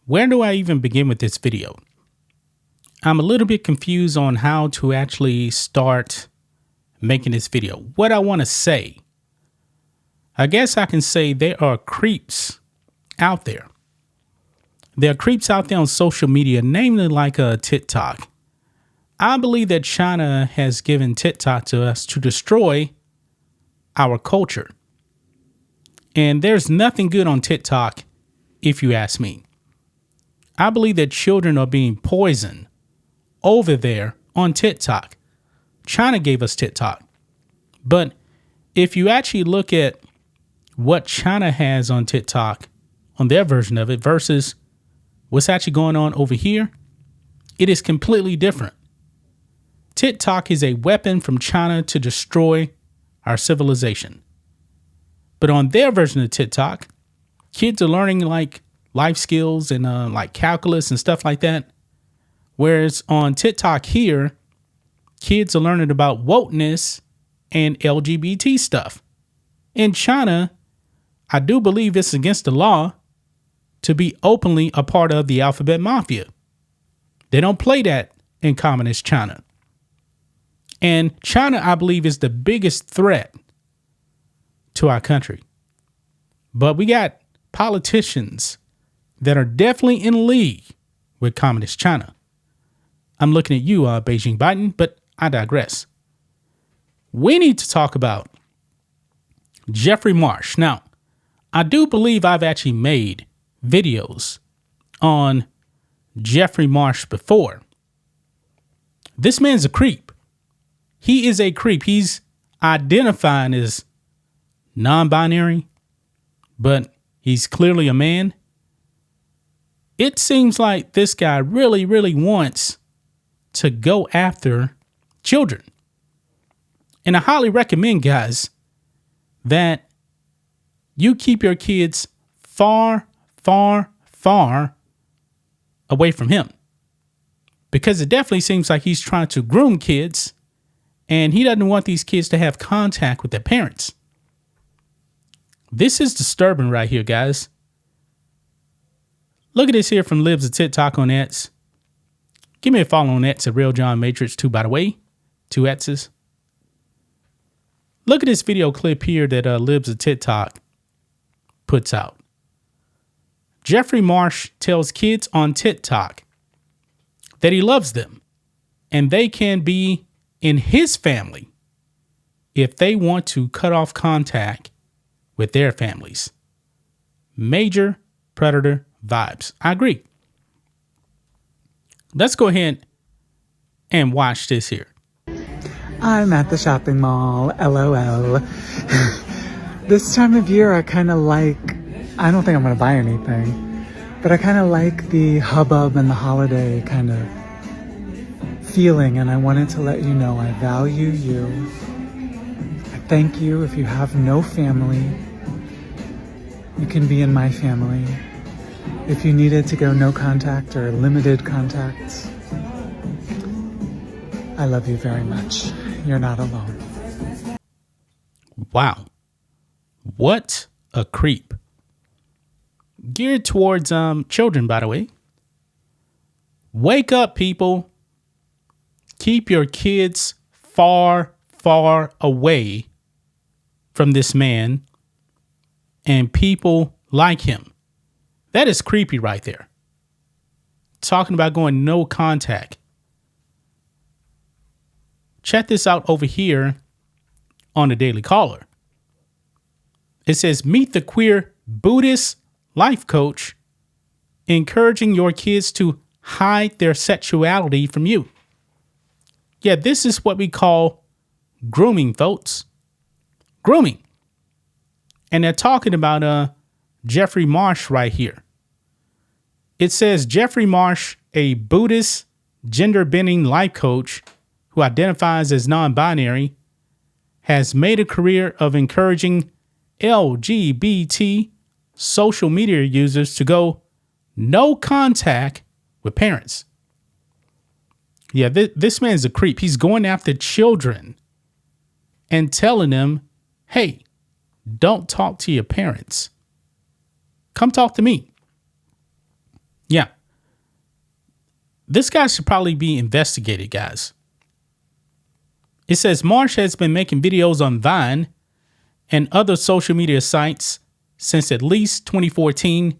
Where do I even begin with this video? I'm a little bit confused on how to actually start making this video. What I want to say, I guess I can say there are creeps out there. There are creeps out there on social media, namely like TikTok. I believe that China has given TikTok to us to destroy our culture. And there's nothing good on TikTok, if you ask me. I believe that children are being poisoned over there on TikTok. China gave us TikTok. But if you actually look at what China has on TikTok, on their version of it, versus what's actually going on over here, it is completely different. TikTok is a weapon from China to destroy our civilization. But on their version of TikTok, kids are learning like life skills and like calculus and stuff like that. Whereas on TikTok here, kids are learning about wokeness and LGBT stuff. In China, I do believe it's against the law to be openly a part of the alphabet mafia. They don't play that in communist China. And China, I believe, is the biggest threat to our country. But we got politicians that are definitely in league with communist China. I'm looking at you, Beijing Biden, but I digress. We need to talk about Jeffrey Marsh. Now, I do believe I've actually made videos on Jeffrey Marsh before. This man's a creep. He is a creep. He's identifying as non-binary, but he's clearly a man. It seems like this guy really, really wants to go after children. And I highly recommend, guys, that you keep your kids far, far, far away from him. Because it definitely seems like he's trying to groom kids, and he doesn't want these kids to have contact with their parents. This is disturbing right here, guys. Look at this here from Libs of TikTok on X. Give me a follow on X at Real John Matrix 2, by the way. 2 X's. Look at this video clip here that Libs of TikTok puts out. Jeffrey Marsh tells kids on TikTok that he loves them and they can be in his family if they want to cut off contact with their families. Major predator vibes. I agree. Let's go ahead and watch this here. I'm at the shopping mall, LOL. This time of year, I don't think I'm going to buy anything, but I kind of like the hubbub and the holiday kind of feeling, and I wanted to let you know I value you. I thank you. If you have no family, you can be in my family. If you needed to go no contact or limited contacts, I love you very much. You're not alone. Wow. What a creep. Geared towards children, by the way. Wake up, people. Keep your kids far, far away from this man and people like him. That is creepy right there. Talking about going no contact. Check this out over here on the Daily Caller. It says, meet the queer Buddhist life coach, encouraging your kids to hide their sexuality from you. Yeah, this is what we call grooming, folks. Grooming. And they're talking about Jeffrey Marsh right here. It says Jeffrey Marsh, a Buddhist gender-bending life coach who identifies as non-binary, has made a career of encouraging LGBT social media users to go no contact with parents. Yeah, this man's a creep. He's going after children and telling them, hey, don't talk to your parents. Come talk to me. Yeah. This guy should probably be investigated, guys. It says Marsh has been making videos on Vine and other social media sites since at least 2014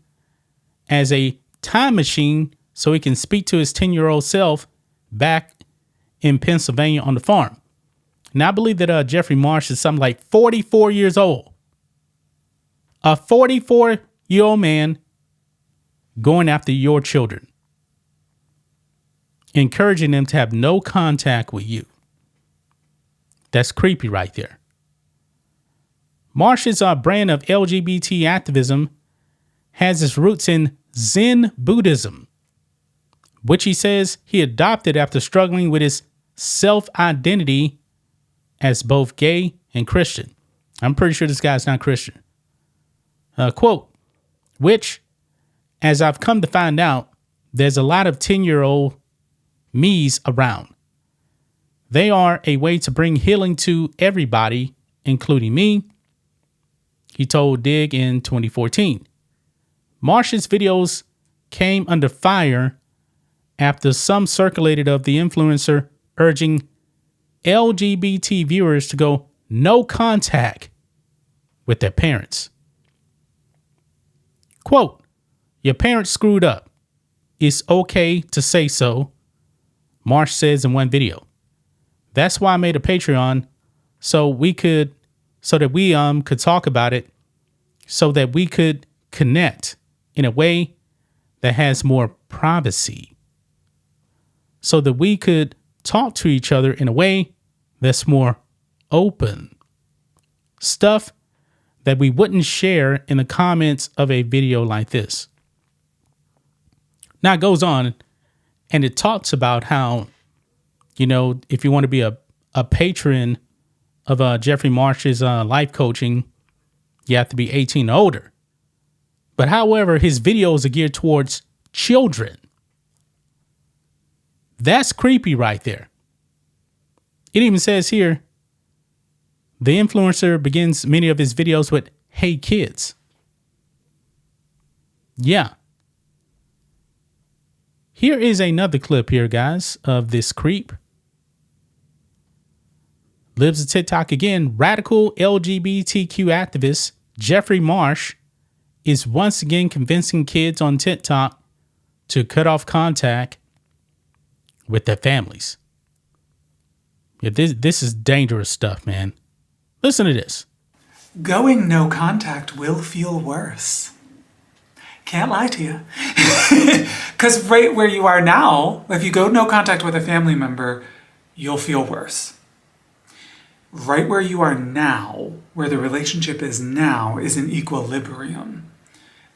as a time machine so he can speak to his 10-year-old self back in Pennsylvania on the farm. Now, I believe that Jeffrey Marsh is something like 44 years old. A 44-year-old man going after your children, encouraging them to have no contact with you. That's creepy right there. Marsh's brand of LGBT activism has its roots in Zen Buddhism, which he says he adopted after struggling with his self-identity as both gay and Christian. I'm pretty sure this guy's not Christian. Quote, which, as I've come to find out, there's a lot of 10-year-old me's around. They are a way to bring healing to everybody, including me, he told Dig in 2014. Marsh's videos came under fire after some circulated of the influencer urging LGBT viewers to go no contact with their parents. Quote, your parents screwed up. It's okay to say so, Marsh says in one video. That's why I made a Patreon so that we could talk about it, so that we could connect in a way that has more privacy, so that we could talk to each other in a way that's more open. Stuff that we wouldn't share in the comments of a video like this. Now it goes on and it talks about how, if you want to be a patron of Jeffrey Marsh's life coaching, you have to be 18 or older. But however, his videos are geared towards children. That's creepy right there. It even says here, the influencer begins many of his videos with, hey kids. Yeah. Here is another clip here, guys, of this creep. Lives on TikTok again. Radical LGBTQ activist Jeffrey Marsh is once again convincing kids on TikTok to cut off contact with their families. Yeah, this is dangerous stuff, man. Listen to this. Going no contact will feel worse. Can't lie to you. Because right where you are now, if you go no contact with a family member, you'll feel worse. Right where you are now, where the relationship is now, is in equilibrium.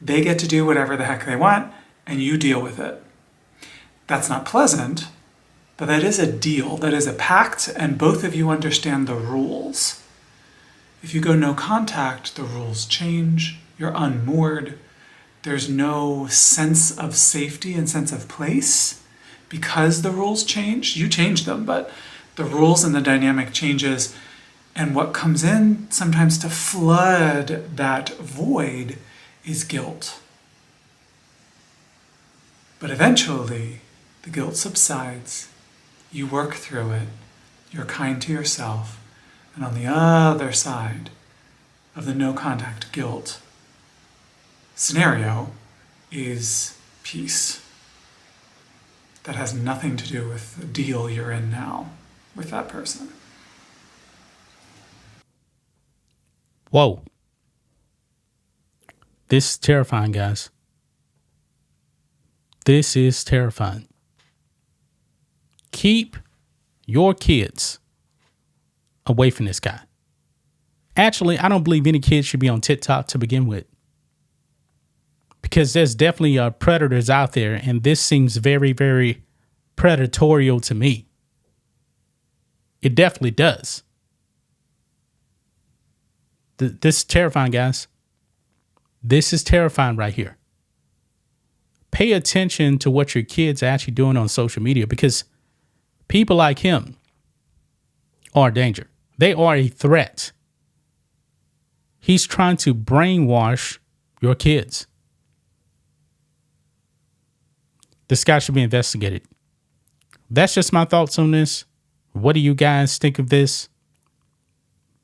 They get to do whatever the heck they want, and you deal with it. That's not pleasant, but that is a deal. That is a pact, and both of you understand the rules. If you go no contact, the rules change. You're unmoored. There's no sense of safety and sense of place because the rules change. You change them, but the rules and the dynamic changes. And what comes in sometimes to flood that void is guilt. But eventually, the guilt subsides. You work through it. You're kind to yourself. And on the other side of the no contact guilt scenario is peace. That has nothing to do with the deal you're in now with that person. Whoa. This is terrifying, guys. This is terrifying. Keep your kids away from this guy. Actually, I don't believe any kids should be on TikTok to begin with. Because there's definitely predators out there, and this seems very, very predatorial to me. It definitely does. This is terrifying, guys. This is terrifying right here. Pay attention to what your kids are actually doing on social media, because people like him are a danger. They are a threat. He's trying to brainwash your kids. This guy should be investigated. That's just my thoughts on this. What do you guys think of this?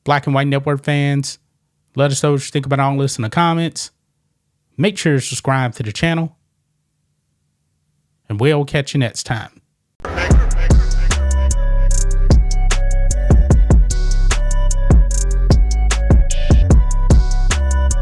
Black and White Network fans, let us know what you think about all this in the comments. Make sure to subscribe to the channel. And we'll catch you next time.